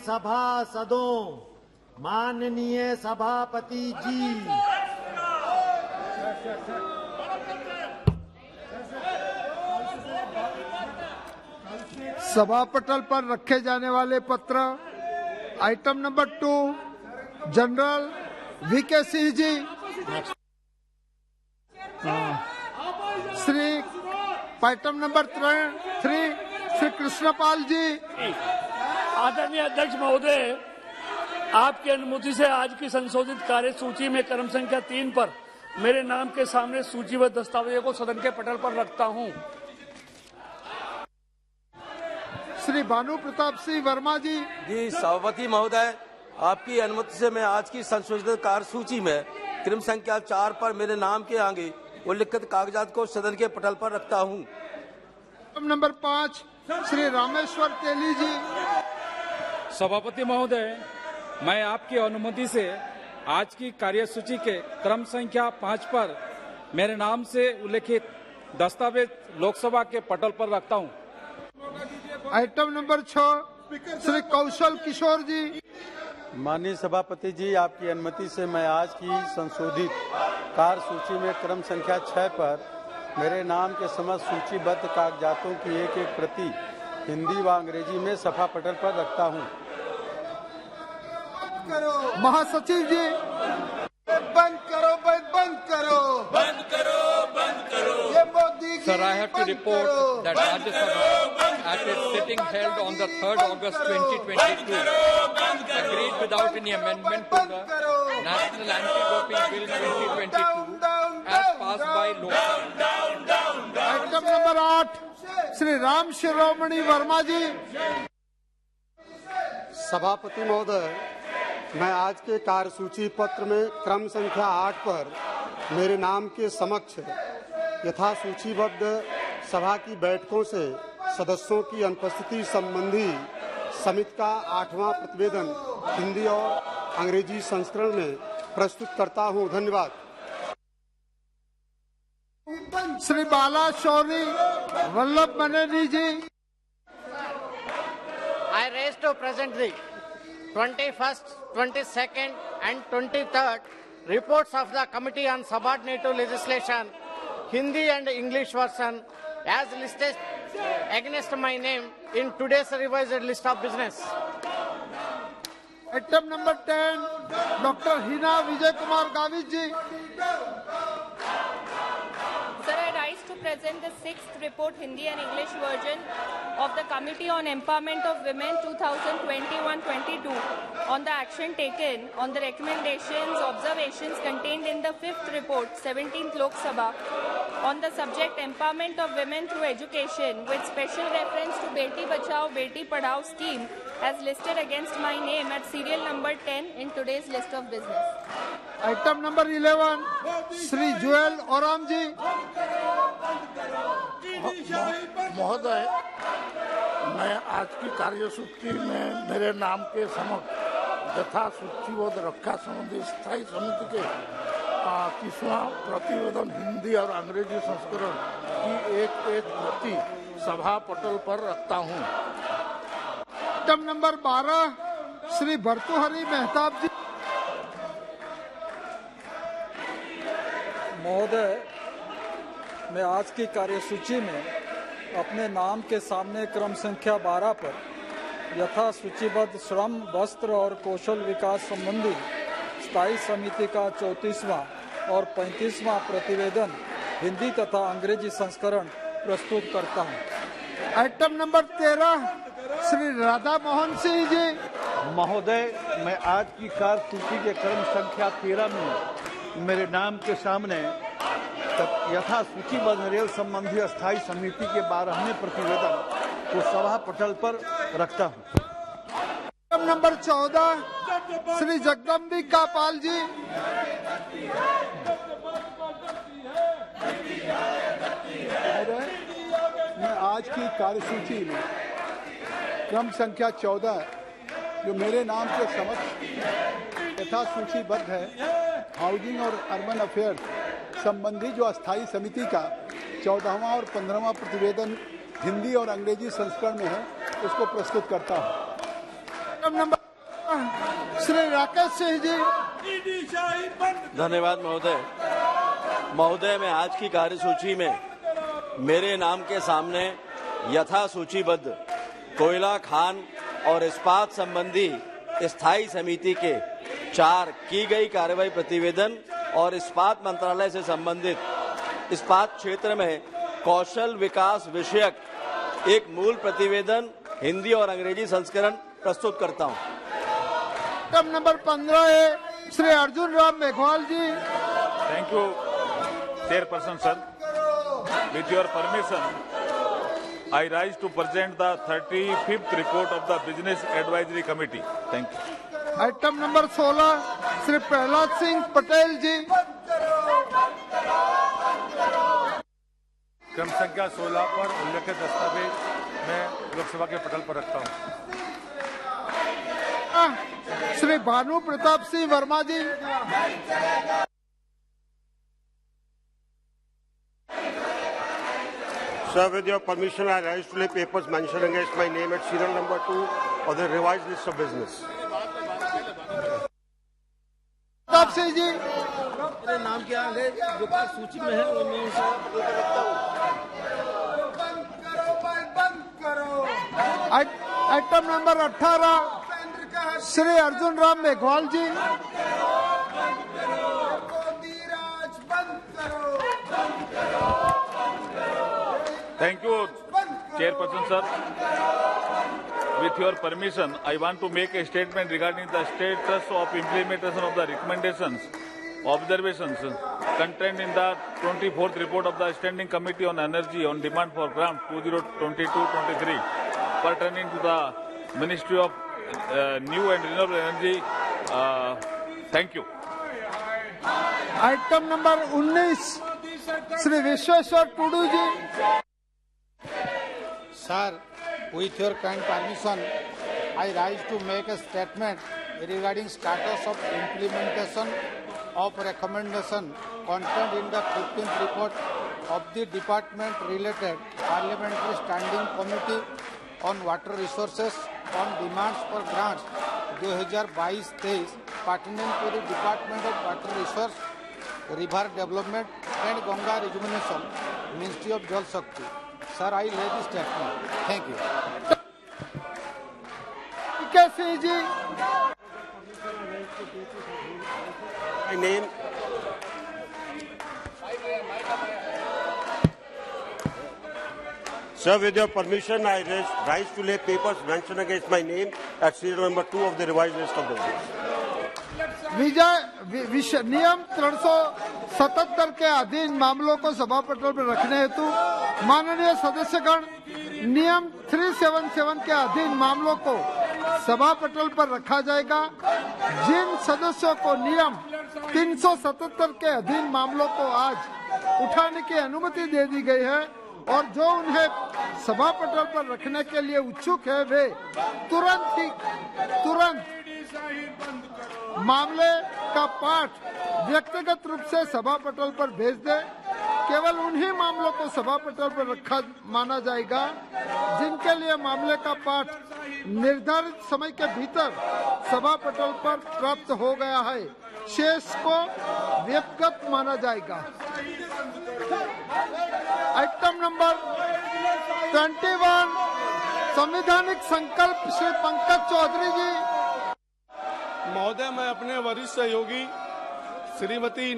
सभासदों, माननीय सभापति जी, सभा पटल पर रखे जाने वाले पत्र item number 2 general VK Singh ji, Shri item number 3 Shri Krishnapal ji. आदरणीय अध्यक्ष महोदय, आपकी अनुमति से आज की संशोधित कार्य सूची में क्रम संख्या 3 पर मेरे नाम के सामने सूचीबद्ध दस्तावेजों को सदन के पटल पर रखता हूं। श्री भानु प्रताप सिंह वर्मा जी। जी सभापति महोदय, आपकी अनुमति से मैं आज की संशोधित कार्य सूची में क्रम संख्या 4 पर मेरे नाम के आगे उल्लिखित कागजात को सदन के पटल पर रखता हूं। नंबर 5 श्री रामेश्वर तेली जी। सभापति महोदय, मैं आपकी अनुमति से आज की कार्यसूची के क्रम संख्या 5 पर मेरे नाम से उल्लिखित दस्तावेज लोकसभा के पटल पर रखता हूं। आइटम नंबर 6 श्री कौशल किशोर जी। माननीय सभापति जी, आपकी अनुमति से मैं आज की संशोधित कार्य सूची में क्रम संख्या 6 पर मेरे नाम के समस्त सूचीबद्ध कागजातों की एक प्रति हिंदी व अंग्रेजी में सभा पटल पर रखता हूं। महासचिव जी। बंद करो, बंद करो, बंद करो, बंद करो। ये मोदी की Sir, I have to report that Rajya Sabha at its sitting held on the 3rd August 2022 agreed without any amendment to the National Anti-Doping Bill 2022 as passed by Lok Sabha. Item number 8 Shri Ram Shiromani Verma ji. सभापति महोदय, मैं आज के कार्यसूची पत्र में क्रम संख्या 8 पर मेरे नाम के समक्ष यथा सूचीबद्ध सभा की बैठकों से सदस्यों की अनुपस्थिति संबंधी समिति का 8वां प्रतिवेदन हिंदी और अंग्रेजी संस्करण में प्रस्तुत करता हूं। धन्यवाद। श्री बाला शौरी वल्लभ बनेनी जी। I raise to present the 21st, 22nd and 23rd reports of the Committee on Subordinative Legislation, Hindi and English version as listed against my name in today's revised list of business. Item number 10 doctor Heena Vijay Kumar Gavit ji. Sir, I rise to present the 6th report Hindi and English version of the Committee on Empowerment of Women 2021-22 on the action taken on the recommendations, observations contained in the 5th report, 17th Lok Sabha on the subject empowerment of women through education with special reference to Beti Bachao, Beti Padhao scheme as listed against my name at serial number 10 in today's list of business. Item number 11 Shri Jual Oram ji. महोदय, मैं आज की कार्यसूची में मेरे नाम के समक्ष यथा सूचीबद्ध रक्षा संबंधी स्थायी समिति के 30वां प्रतिवेदन हिंदी और अंग्रेजी संस्करण की एक प्रति सभा पटल पर रखता हूं। आइटम नंबर 12 श्री भर्तृहरि मेहताब जी। महोदय, मैं आज की कार्यसूची में अपने नाम के सामने क्रम संख्या 12 पर यथा सूचीबद्ध श्रम, वस्त्र और कौशल विकास संबंधी स्थायी समिति का 34वां और 35वां प्रतिवेदन हिंदी तथा अंग्रेजी संस्करण प्रस्तुत करता हूं। Item number 13 Shri Radha Mohan Singh ji. महोदय, मैं आज की कार्यसूची के क्रम संख्या 13 में मेरे नाम के सामने यथा सूचीबद्ध रेल संबंधी अस्थायी समिति के 12वें प्रतिवेदन को सभा पटल पर रखता हूं। Item number 14 Shri Jagdambika Pal ji. मैं आज की कार्यसूची में क्रम संख्या 14 जो मेरे नाम के समक्ष यथा सूचीबद्ध है हाउसिंग और अर्बन अफेयर्स संबंधी जो अस्थायी समिति का 14वां और 15वां प्रतिवेदन हिंदी और अंग्रेजी संस्करण में है उसको प्रस्तुत करता हूं। Item number Shri Rakesh Singh ji. धन्यवाद महोदय। महोदय, मैं आज की कार्यसूची में मेरे नाम के सामने यथा सूचीबद्ध कोयला खान और इस्पात संबंधी स्थायी समिति के 4 की गई कार्रवाई प्रतिवेदन और इस्पात मंत्रालय से संबंधित इस्पात क्षेत्र में कौशल विकास विषयक एक मूल प्रतिवेदन हिंदी और अंग्रेजी संस्करण प्रस्तुत करता हूं। आइटम नंबर 15 है Shri Arjun Ram Meghwal ji. Thank you chairperson sir. With your permission I rise to present the 35th report of the Business Advisory Committee. Thank you. Item number 16 Shri Prahlad Singh Patel ji. क्रम संख्या 16 पर उल्लेखित दस्तावेज मैं लोकसभा के पटल पर रखता हूं। श्री भानु प्रताप सिंह वर्मा जी। Sir, with your permission, I rise to lay papers mentioned against my name at serial number 2 of the revised list of business. Pratap Singh ji. मेरे नाम के आगे जो सूची में है वो मैं रखता हूँ। Item number 18 Shri Arjun Ram Meghwal ji. Thank you, Chairperson sir. With your permission, I want to make a statement regarding the status of implementation of the recommendations, observations contained in the 24th report of the Standing Committee on Energy on demand for grant 2022-23 pertaining to the Ministry of New and Renewable Energy. Thank you. Item number 19 Shri Vishweshwar Tudu ji. Sir, with your kind permission, I rise to make a statement regarding status of implementation of recommendation contained in the 15th report of the department-related Parliamentary Standing Committee on Water Resources on demands for grants 2022-23 pertaining to the Department of Water Resource, River Development and Ganga Rejuvenation, Ministry of Jal Shakti. Sir, I lay this statement. Thank you. Singh ji. My name. Sir, with your permission, I rise to lay papers mentioned against my name at serial number 2 of the revised list of business. नियम 377 के अधीन मामलों को सभा पटल पर रखने हेतु माननीय सदस्यगण नियम 377 के अधीन मामलों को सभा पटल पर रखा जाएगा। जिन सदस्यों को नियम 377 के अधीन मामलों को आज उठाने की अनुमति दे दी गई है और जो उन्हें सभा पटल पर रखने के लिए उत्सुक है वे तुरंत मामले का पाठ व्यक्तिगत रूप से सभा पटल पर भेज दे। केवल उन्हीं मामलों को सभा पटल पर रखा माना जाएगा जिनके लिए मामले का पाठ निर्धारित समय के भीतर सभा पटल पर प्राप्त हो गया है। शेष को व्यक्तिगत माना जाएगा। आइटम नंबर 21 संवैधानिक संकल्प श्री पंकज चौधरी जी। महोदय, मैं अपने वरिष्ठ सहयोगी श्रीमती